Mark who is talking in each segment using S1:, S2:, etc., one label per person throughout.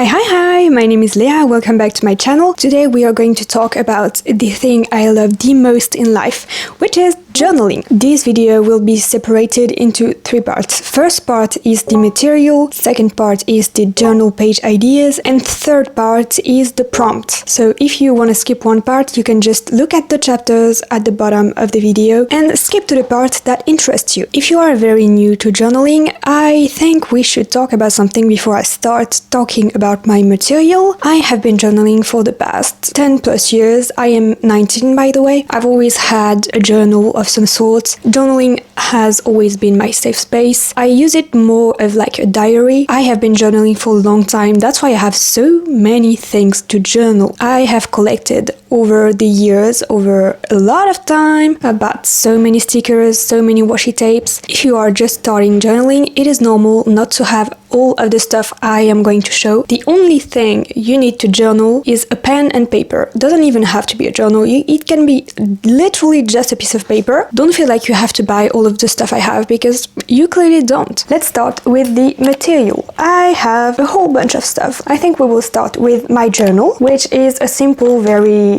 S1: Hi, my name is Leah, welcome back to my channel. Today we are going to talk about the thing I love the most in life, which is journaling. This video will be separated into three parts. First part is the material, second part is the journal page ideas, and third part is the prompt. So if you want to skip one part, you can just look at the chapters at the bottom of the video and skip to the part that interests you. If you are very new to journaling, I think we should talk about something before I start talking about my material. I have been journaling for the past 10 plus years. I am 19 by the way. I've always had a journal of some sort. Journaling has always been my safe space. I use it more of like a diary. I have been journaling for a long time. That's why I have so many things to journal. I have collected over the years, over a lot of time, about so many stickers, so many washi tapes. If you are just starting journaling, it is normal not to have all of the stuff I am going to show. The only thing you need to journal is a pen and paper. It doesn't even have to be a journal. It can be literally just a piece of paper. Don't feel like you have to buy all of the stuff I have because you clearly don't. Let's start with the material. I have a whole bunch of stuff. I think we will start with my journal, which is a simple, very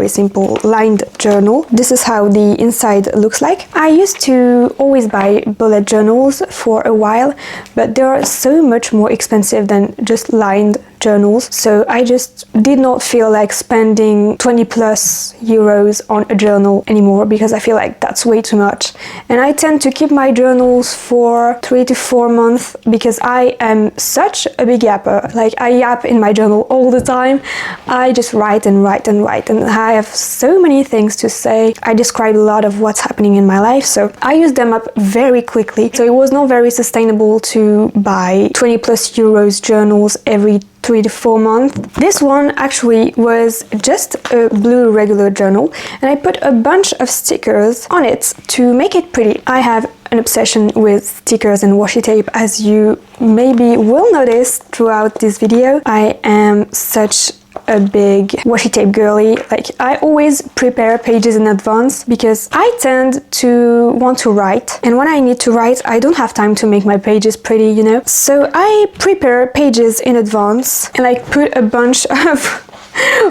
S1: simple lined journal. This is how the inside looks like. I used to always buy bullet journals for a while, but they are so much more expensive than just lined journals, so I just did not feel like spending 20 plus euros on a journal anymore because I feel like that's way too much. And I tend to keep my journals for 3 to 4 months because I am such a big yapper. Like, I yap in my journal all the time. I just write and I have so many things to say. I describe a lot of what's happening in my life, so I use them up very quickly. So it was not very sustainable to buy 20 plus euros journals every 3 to 4 months. This one actually was just a blue regular journal, and I put a bunch of stickers on it to make it pretty. I have an obsession with stickers and washi tape, as you maybe will notice throughout this video. I am such a big washi tape girly. Like, I always prepare pages in advance because I tend to want to write, and when I need to write, I don't have time to make my pages pretty, you know? So I prepare pages in advance and like put a bunch of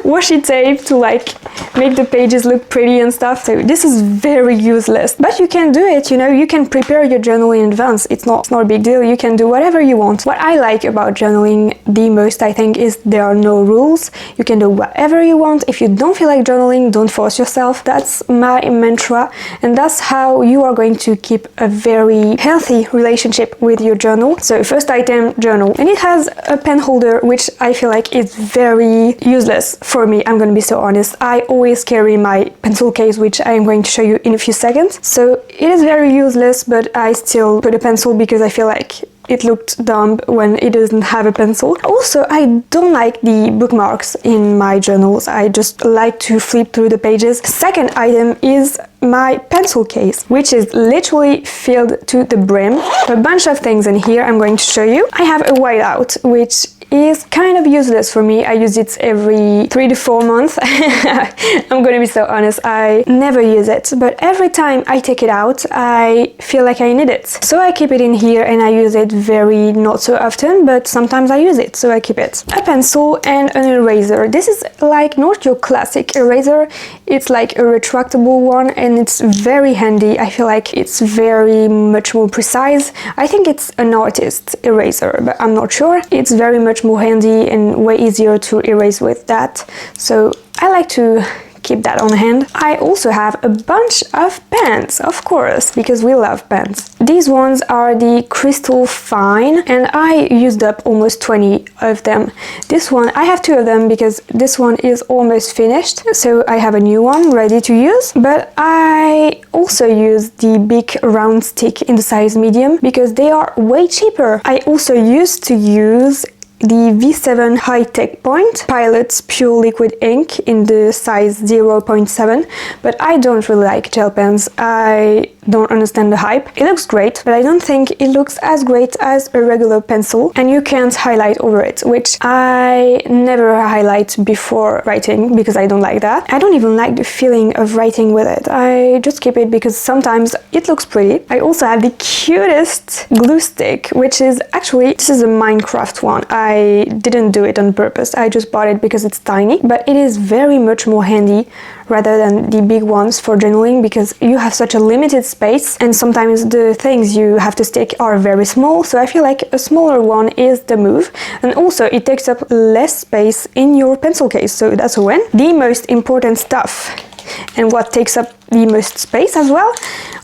S1: washi tape to like make the pages look pretty and stuff. So this is very useless, but you can do it, you know. You can prepare your journal in advance. It's not a big deal. You can do whatever you want. What I like about journaling the most, I think, is there are no rules. You can do whatever you want. If you don't feel like journaling, don't force yourself. That's my mantra, and that's how you are going to keep a very healthy relationship with your journal. So first item, journal, and it has a pen holder, which I feel like is very useless for me. I'm gonna be so honest. I always carry my pencil case, which I am going to show you in a few seconds. So it is very useless, but I still put a pencil because I feel like it looked dumb when it doesn't have a pencil. Also, I don't like the bookmarks in my journals. I just like to flip through the pages. Second item is my pencil case, which is literally filled to the brim. A bunch of things in here I'm going to show you. I have a whiteout, which is kind of useless for me. I use it every 3 to 4 months. I'm gonna be so honest, I never use it, but every time I take it out, I feel like I need it. So I keep it in here and I use it very not so often, but sometimes I use it, so I keep it. A pencil and an eraser. This is like not your classic eraser. It's like a retractable one and it's very handy. I feel like it's very much more precise. I think it's an artist eraser, but I'm not sure. It's very much more handy and way easier to erase with that, so I like to keep that on hand. I also have a bunch of pens, of course, because we love pens. These ones are the Crystal Fine, and I used up almost 20 of them. This one, I have 2 of them because this one is almost finished, so I have a new one ready to use. But I also use the big round stick in the size medium because they are way cheaper. I also used to use the V7 High Tech Point Pilot's Pure Liquid Ink in the size 0.7, but I don't really like gel pens. I don't understand the hype. It looks great, but I don't think it looks as great as a regular pencil, and you can't highlight over it, which I never highlight before writing because I don't like that. I don't even like the feeling of writing with it. I just keep it because sometimes it looks pretty. I also have the cutest glue stick, which is actually, this is a Minecraft one. I I didn't do it on purpose. I just bought it because it's tiny, but it is very much more handy rather than the big ones for journaling, because you have such a limited space and sometimes the things you have to stick are very small. So I feel like a smaller one is the move, and also it takes up less space in your pencil case, so that's a win. The most important stuff, and what takes up the most space as well,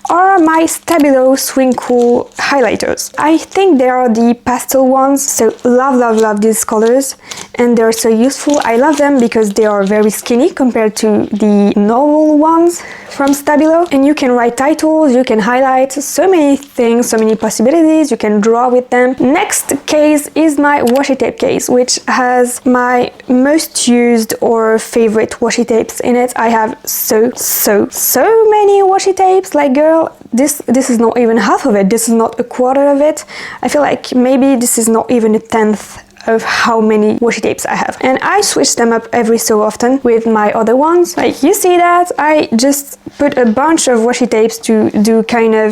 S1: are my Stabilo Swing Cool highlighters. I think they are the pastel ones, so love these colors, and they're so useful. I love them because they are very skinny compared to the normal ones from Stabilo, and you can write titles, you can highlight so many things, so many possibilities, you can draw with them. Next case is my washi tape case, which has my most used or favorite washi tapes in it. I have so many washi tapes, like girl, this is not even half of it, this is not a quarter of it. I feel like maybe this is not even a tenth of how many washi tapes I have, and I switch them up every so often with my other ones. Like, you see that I just put a bunch of washi tapes to do kind of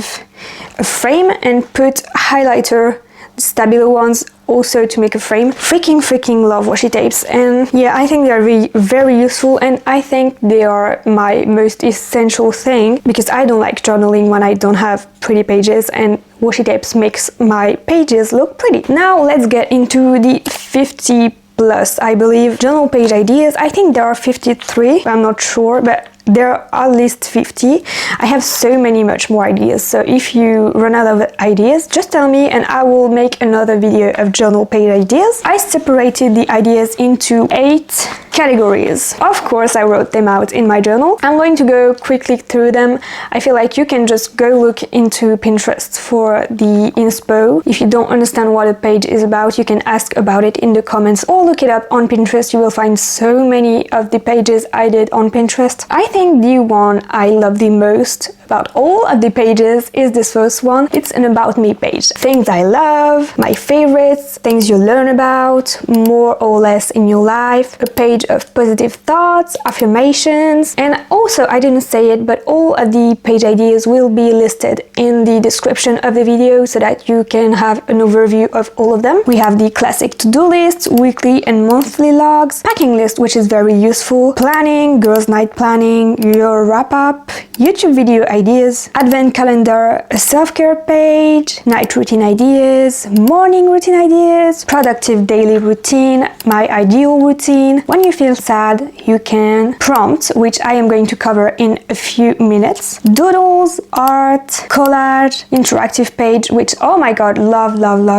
S1: a frame, and put highlighter Stabilo ones also to make a frame. Freaking love washi tapes, and yeah, I think they are very useful, and I think they are my most essential thing, because I don't like journaling when I don't have pretty pages, and washi tapes makes my pages look pretty. Now let's get into the 50 plus, I believe, journal page ideas. I think there are 53, I'm not sure, but there are at least 50. I have so much more ideas, so if you run out of ideas, just tell me and I will make another video of journal page ideas. I separated the ideas into 8 categories. Of course, I wrote them out in my journal. I'm going to go quickly through them. I feel like you can just go look into Pinterest for the inspo. If you don't understand what a page is about, you can ask about it in the comments or look it up on Pinterest. You will find so many of the pages I did on Pinterest. I think the one I love the most about all of the pages is this first one. It's an about me page. Things I love, my favorites, things you learn about, more or less in your life, a page of positive thoughts, affirmations, and also, I didn't say it, but all of the page ideas will be listed in the description of the video so that you can have an overview of all of them. We have the classic to-do list, weekly and monthly logs, packing list, which is very useful, planning, girls' night planning, your wrap-up, YouTube video ideas, advent calendar, a self-care page, night routine ideas, morning routine ideas, productive daily routine, my ideal routine. When you feel sad, you can prompt, which I am going to cover in a few minutes, doodles, art, collage, interactive page, which, oh my god, love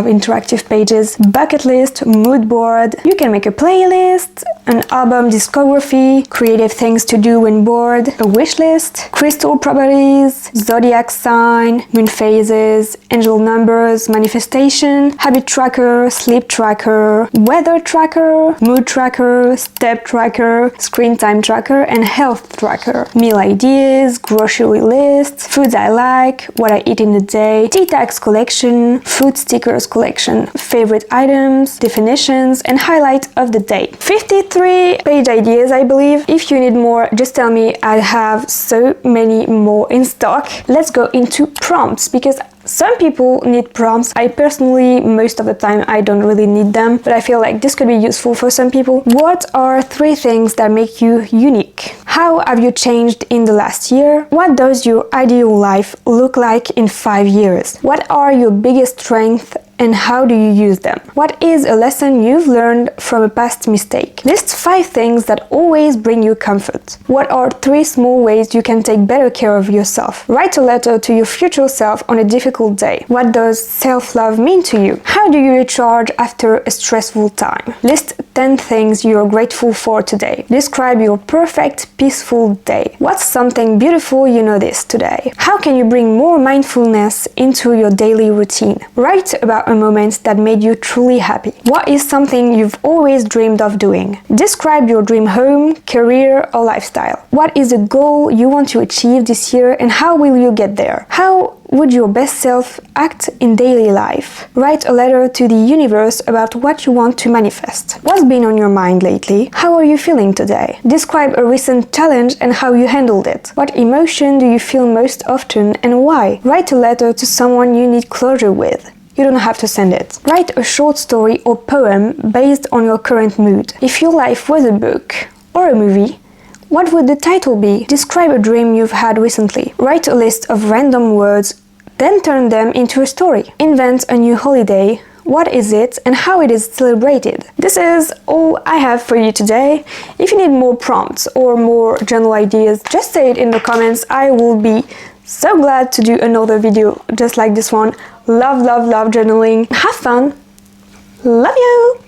S1: interactive pages, bucket list, mood board. You can make a playlist, an album discography, creative things to do when bored, a wish list, crystal properties, zodiac sign, moon phases, angel numbers, manifestation, habit tracker, sleep tracker, weather tracker, mood tracker, step tracker, screen time tracker, and health tracker, meal ideas, grocery lists, foods I like, what I eat in a day, tea tags collection, food stickers collection, favorite items, definitions, and highlight of the day. 53 page ideas, I believe. If you need more, just tell me. I have so many more in stock. Let's go into prompts, because some people need prompts. I personally, most of the time, I don't really need them, but I feel like this could be useful for some people. What are 3 things that make you unique? How have you changed in the last year? What does your ideal life look like in 5 years? What are your biggest strengths and how do you use them? What is a lesson you've learned from a past mistake? List 5 things that always bring you comfort. What are 3 small ways you can take better care of yourself? Write a letter to your future self on a difficult day. What does self-love mean to you? How do you recharge after a stressful time? List 10 things you're grateful for today. Describe your perfect, peaceful day. What's something beautiful you noticed today? How can you bring more mindfulness into your daily routine? Write about a moment that made you truly happy. What is something you've always dreamed of doing? Describe your dream home, career, or lifestyle. What is a goal you want to achieve this year and how will you get there? How would your best self act in daily life? Write a letter to the universe about what you want to manifest. What's been on your mind lately? How are you feeling today? Describe a recent challenge and how you handled it. What emotion do you feel most often and why? Write a letter to someone you need closure with. you don't have to send it. Write a short story or poem based on your current mood. If your life was a book or a movie, what would the title be? Describe a dream you've had recently. Write a list of random words, then turn them into a story. Invent a new holiday. What is it and how it is celebrated? This is all I have for you today. If you need more prompts or more journal ideas, just say it in the comments. I will be so glad to do another video just like this one. Love, love, love journaling. Have fun. Love you!